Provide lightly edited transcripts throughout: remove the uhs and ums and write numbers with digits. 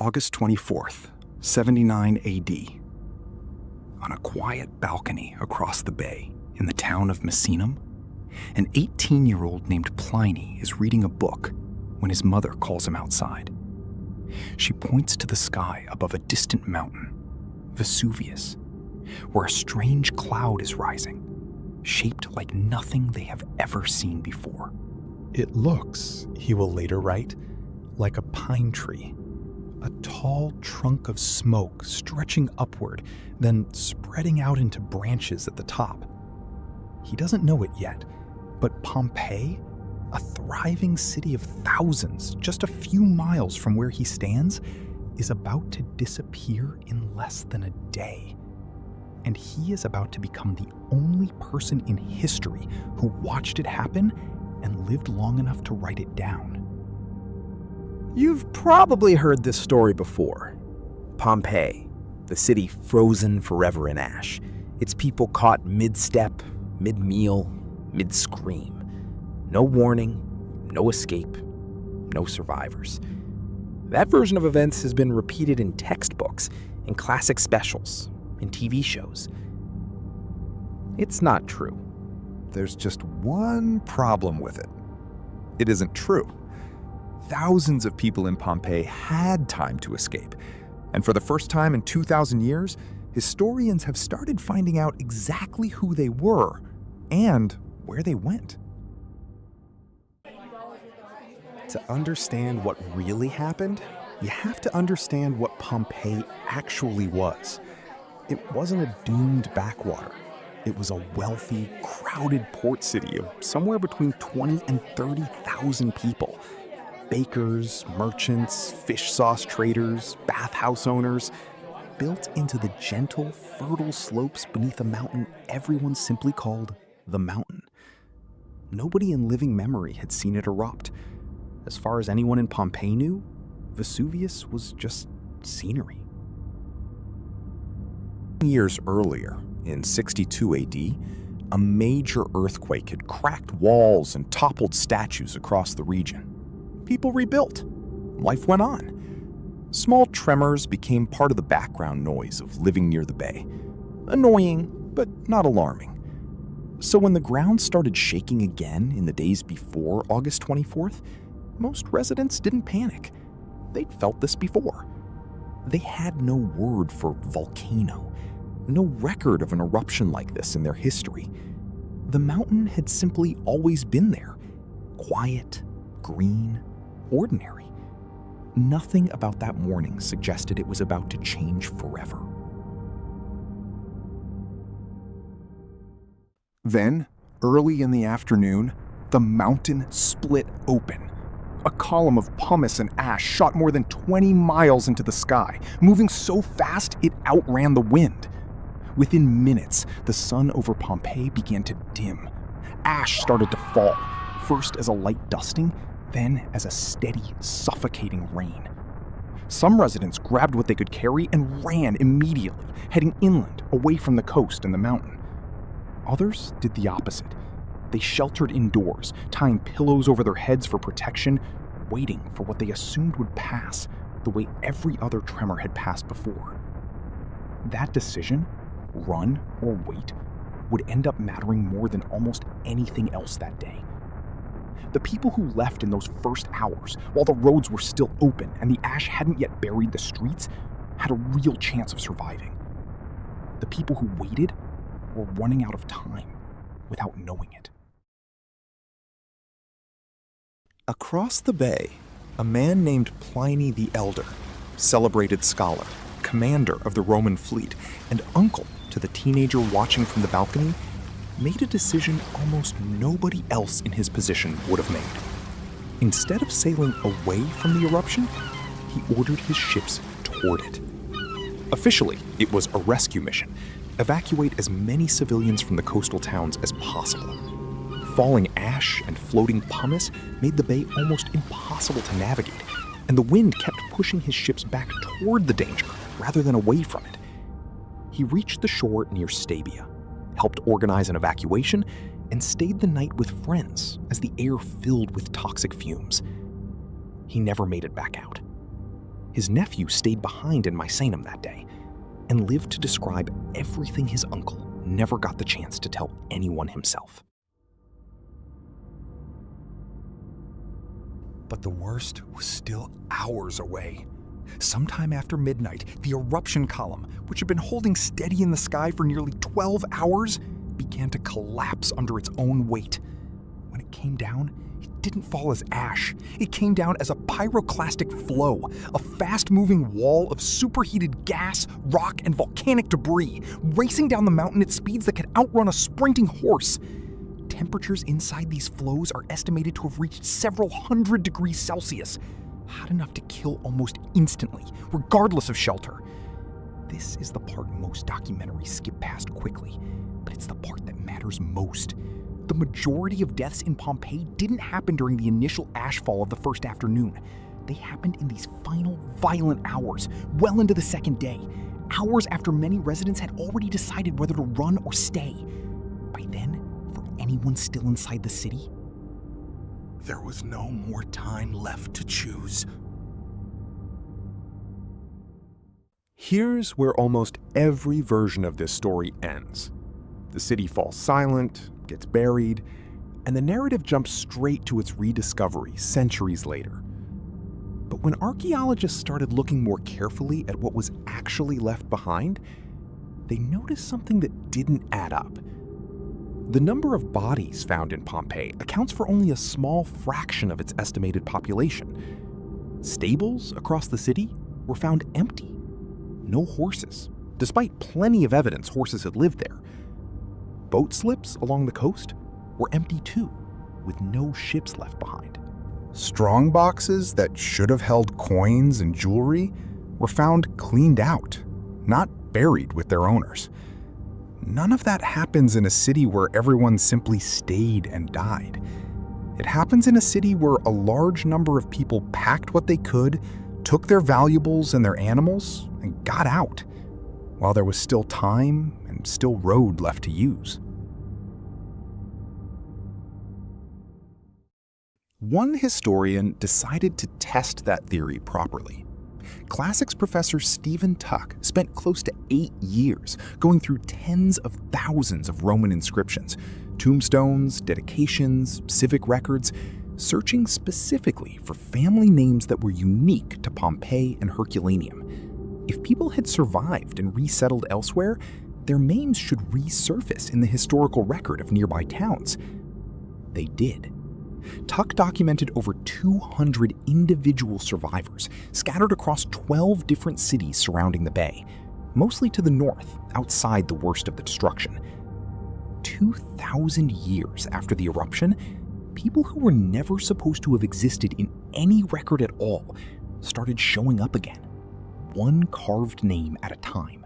August 24th, 79 AD. On a quiet balcony across the bay in the town of Misenum, an 18-year-old named Pliny is reading a book when his mother calls him outside. She points to the sky above a distant mountain, Vesuvius, where a strange cloud is rising, shaped like nothing they have ever seen before. It looks, he will later write, like a pine tree, a tall trunk of smoke stretching upward, then spreading out into branches at the top. He doesn't know it yet, but Pompeii, a thriving city of thousands just a few miles from where he stands, is about to disappear in less than a day. And he is about to become the only person in history who watched it happen and lived long enough to write it down. You've probably heard this story before. Pompeii, the city frozen forever in ash. Its people caught mid-step, mid-meal, mid-scream. No warning, no escape, no survivors. That version of events has been repeated in textbooks, in classic specials, in TV shows. It's not true. There's just one problem with it. It isn't true. Thousands of people in Pompeii had time to escape. And for the first time in 2,000 years, historians have started finding out exactly who they were and where they went. To understand what really happened, you have to understand what Pompeii actually was. It wasn't a doomed backwater. It was a wealthy, crowded port city of somewhere between 20 and 30,000 people. Bakers, merchants, fish sauce traders, bathhouse owners, built into the gentle, fertile slopes beneath a mountain everyone simply called the mountain. Nobody in living memory had seen it erupt. As far as anyone in Pompeii knew, Vesuvius was just scenery. Years earlier, in 62 AD, a major earthquake had cracked walls and toppled statues across the region. People rebuilt. Life went on. Small tremors became part of the background noise of living near the bay. Annoying, but not alarming. So when the ground started shaking again in the days before August 24th, most residents didn't panic. They'd felt this before. They had no word for volcano, no record of an eruption like this in their history. The mountain had simply always been there, quiet, green, ordinary. Nothing about that morning suggested it was about to change forever. Then, early in the afternoon, the mountain split open. A column of pumice and ash shot more than 20 miles into the sky, moving so fast it outran the wind. Within minutes, the sun over Pompeii began to dim. Ash started to fall, first as a light dusting, then as a steady, suffocating rain. Some residents grabbed what they could carry and ran immediately, heading inland, away from the coast and the mountain. Others did the opposite. They sheltered indoors, tying pillows over their heads for protection, waiting for what they assumed would pass, the way every other tremor had passed before. That decision, run or wait, would end up mattering more than almost anything else that day. The people who left in those first hours, while the roads were still open and the ash hadn't yet buried the streets, had a real chance of surviving. The people who waited were running out of time without knowing it. Across the bay, a man named Pliny the Elder, celebrated scholar, commander of the Roman fleet, and uncle to the teenager watching from the balcony, made a decision almost nobody else in his position would have made. Instead of sailing away from the eruption, he ordered his ships toward it. Officially, it was a rescue mission. Evacuate as many civilians from the coastal towns as possible. Falling ash and floating pumice made the bay almost impossible to navigate, and the wind kept pushing his ships back toward the danger rather than away from it. He reached the shore near Stabia, helped organize an evacuation, and stayed the night with friends as the air filled with toxic fumes. He never made it back out. His nephew stayed behind in Mycenum that day and lived to describe everything his uncle never got the chance to tell anyone himself. But the worst was still hours away. Sometime after midnight, the eruption column, which had been holding steady in the sky for nearly 12 hours, began to collapse under its own weight. When it came down, it didn't fall as ash. It came down as a pyroclastic flow, a fast-moving wall of superheated gas, rock, and volcanic debris, racing down the mountain at speeds that could outrun a sprinting horse. Temperatures inside these flows are estimated to have reached several hundred degrees Celsius, hot enough to kill almost instantly, regardless of shelter. This is the part most documentaries skip past quickly, but it's the part that matters most. The majority of deaths in Pompeii didn't happen during the initial ashfall of the first afternoon. They happened in these final violent hours, well into the second day, hours after many residents had already decided whether to run or stay. By then, for anyone still inside the city, there was no more time left to choose. Here's where almost every version of this story ends. The city falls silent, gets buried, and the narrative jumps straight to its rediscovery centuries later. But when archaeologists started looking more carefully at what was actually left behind, they noticed something that didn't add up. The number of bodies found in Pompeii accounts for only a small fraction of its estimated population. Stables across the city were found empty. No horses, despite plenty of evidence horses had lived there. Boat slips along the coast were empty too, with no ships left behind. Strong boxes that should have held coins and jewelry were found cleaned out, not buried with their owners. None of that happens in a city where everyone simply stayed and died. It happens in a city where a large number of people packed what they could, took their valuables and their animals, and got out, while there was still time and still road left to use. One historian decided to test that theory properly. Classics professor Stephen Tuck spent close to 8 years going through tens of thousands of Roman inscriptions, tombstones, dedications, civic records, searching specifically for family names that were unique to Pompeii and Herculaneum. If people had survived and resettled elsewhere, their names should resurface in the historical record of nearby towns. They did. Tuck documented over 200 individual survivors scattered across 12 different cities surrounding the bay, mostly to the north, outside the worst of the destruction. 2,000 years after the eruption, people who were never supposed to have existed in any record at all started showing up again, one carved name at a time.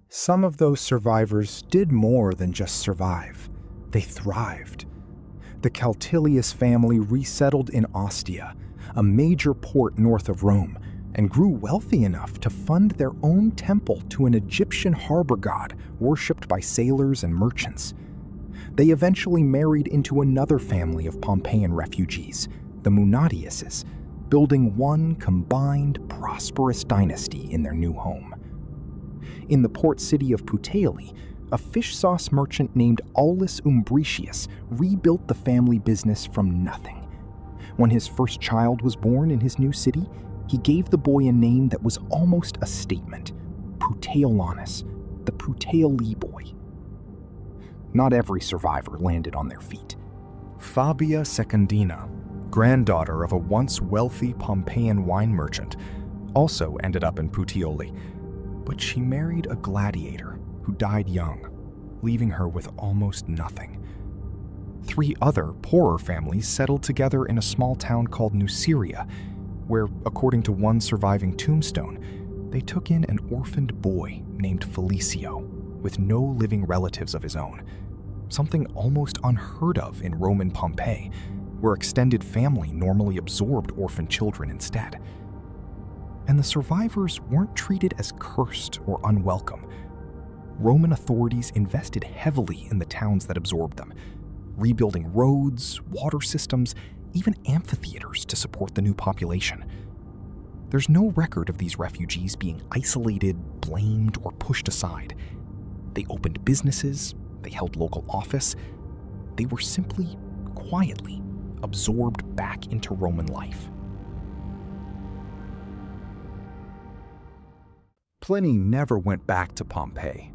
Some of those survivors did more than just survive. They thrived. The Caltilius family resettled in Ostia, a major port north of Rome, and grew wealthy enough to fund their own temple to an Egyptian harbor god worshipped by sailors and merchants. They eventually married into another family of Pompeian refugees, the Munatiuses, building one combined, prosperous dynasty in their new home. In the port city of Puteoli, a fish sauce merchant named Aulus Umbricius rebuilt the family business from nothing. When his first child was born in his new city, he gave the boy a name that was almost a statement: Puteolanus, the Puteoli boy. Not every survivor landed on their feet. Fabia Secundina, granddaughter of a once wealthy Pompeian wine merchant, also ended up in Puteoli, but she married a gladiator who died young, leaving her with almost nothing. 3 other, poorer families settled together in a small town called Nuceria, where, according to one surviving tombstone, they took in an orphaned boy named Felicio, with no living relatives of his own, something almost unheard of in Roman Pompeii, where extended family normally absorbed orphan children instead. And the survivors weren't treated as cursed or unwelcome. Roman authorities invested heavily in the towns that absorbed them, rebuilding roads, water systems, even amphitheaters to support the new population. There's no record of these refugees being isolated, blamed, or pushed aside. They opened businesses, they held local office. They were simply, quietly, absorbed back into Roman life. Pliny never went back to Pompeii.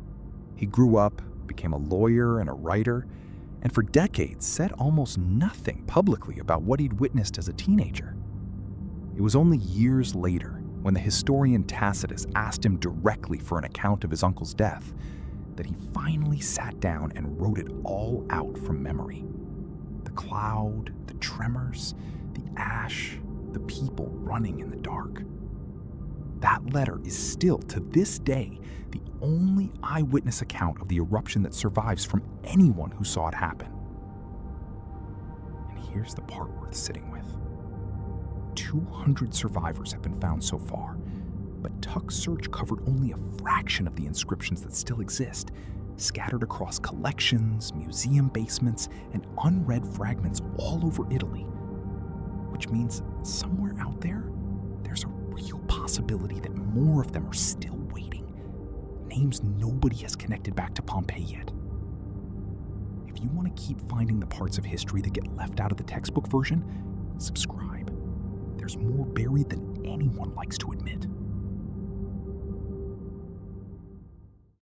He grew up, became a lawyer and a writer, and for decades said almost nothing publicly about what he'd witnessed as a teenager. It was only years later, when the historian Tacitus asked him directly for an account of his uncle's death, that he finally sat down and wrote it all out from memory. The cloud, the tremors, the ash, the people running in the dark. That letter is still, to this day, the only eyewitness account of the eruption that survives from anyone who saw it happen. And here's the part worth sitting with. 200 survivors have been found so far, but Tuck's search covered only a fraction of the inscriptions that still exist, scattered across collections, museum basements, and unread fragments all over Italy. Which means somewhere out there, there's a real possibility that more of them are still waiting. Names nobody has connected back to Pompeii yet. If you want to keep finding the parts of history that get left out of the textbook version, subscribe. There's more buried than anyone likes to admit.